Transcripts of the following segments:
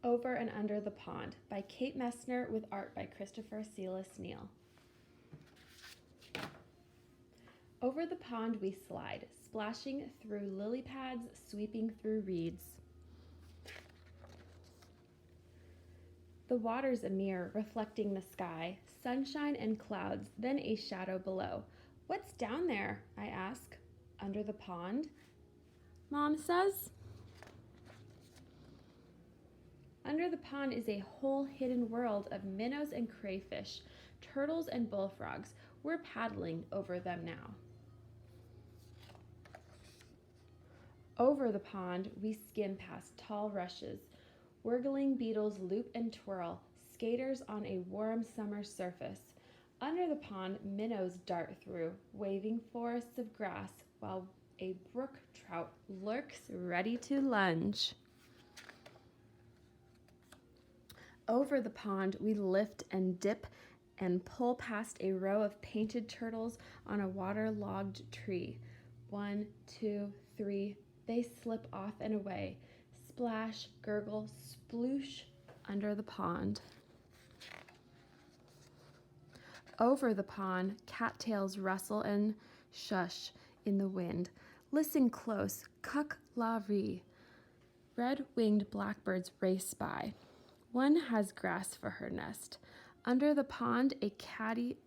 Over and Under the Pond by Kate Messner with art by Christopher Sealis Neal. Over the pond we slide, splashing through lily pads, sweeping through reeds. The water's a mirror reflecting the sky, sunshine and clouds, then a shadow below. What's down there? I ask. Under the pond? Mom says. Under the pond is a whole hidden world of minnows and crayfish, turtles and bullfrogs. We're paddling over them now. Over the pond, we skim past tall rushes. Whirling beetles loop and twirl, skaters on a warm summer surface. Under the pond, minnows dart through, waving forests of grass, while a brook trout lurks ready to lunge. Over the pond, we lift and dip and pull past a row of painted turtles on a waterlogged tree. 1, 2, 3, they slip off and away. Splash, gurgle, sploosh under the pond. Over the pond, cattails rustle and shush in the wind. Listen close, cuck la ree. Red-winged blackbirds race by. One has grass for her nest. Under the pond, a caddisfly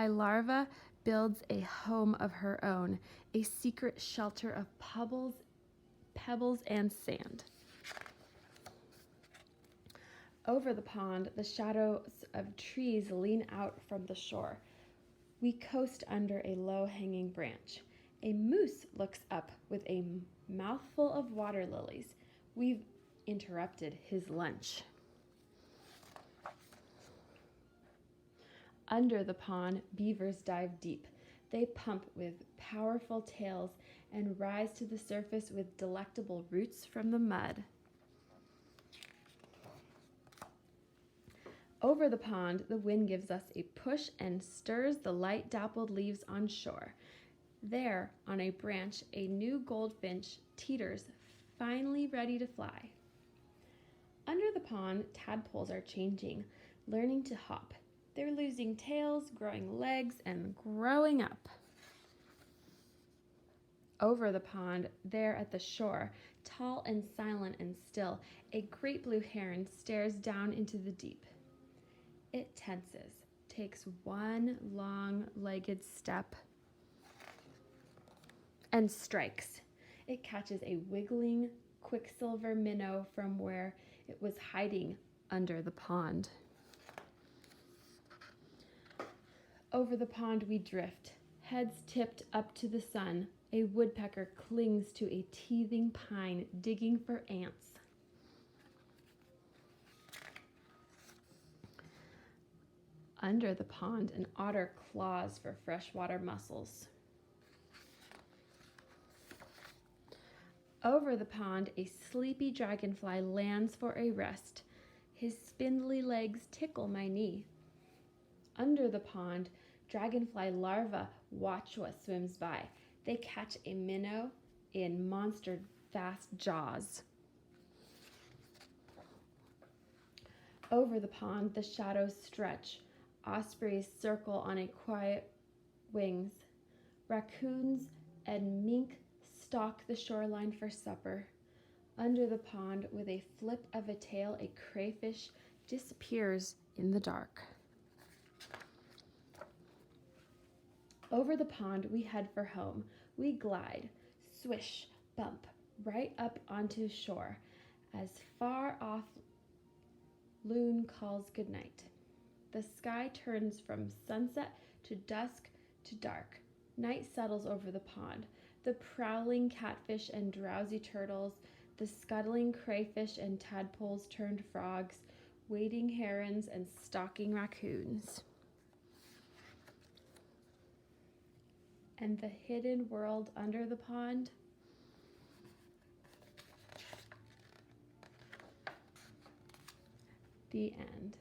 larva builds a home of her own, a secret shelter of pebbles and sand. Over the pond, the shadows of trees lean out from the shore. We coast under a low-hanging branch. A moose looks up with a mouthful of water lilies. We've interrupted his lunch. Under the pond, beavers dive deep. They pump with powerful tails and rise to the surface with delectable roots from the mud. Over the pond, the wind gives us a push and stirs the light dappled leaves on shore. There, on a branch, a new goldfinch teeters, finally ready to fly. Under the pond, tadpoles are changing, learning to hop. They're losing tails, growing legs, and growing up. Over the pond, there at the shore, tall and silent and still, a great blue heron stares down into the deep. It tenses, takes one long-legged step, and strikes. It catches a wiggling quicksilver minnow from where it was hiding under the pond. Over the pond we drift, heads tipped up to the sun. A woodpecker clings to a teething pine, digging for ants. Under the pond, an otter claws for freshwater mussels. Over the pond, a sleepy dragonfly lands for a rest. His spindly legs tickle my knee. Under the pond, dragonfly larvae watch what swims by. They catch a minnow in monster fast jaws. Over the pond, the shadows stretch. Ospreys circle on a quiet wings. Raccoons and mink stalk the shoreline for supper. Under the pond, with a flip of a tail, a crayfish disappears in the dark. Over the pond, we head for home. We glide, swish, bump, right up onto shore. As far off, loon calls goodnight. The sky turns from sunset to dusk to dark. Night settles over the pond. The prowling catfish and drowsy turtles, the scuttling crayfish and tadpoles turned frogs, wading herons and stalking raccoons. And the hidden world under the pond? The end.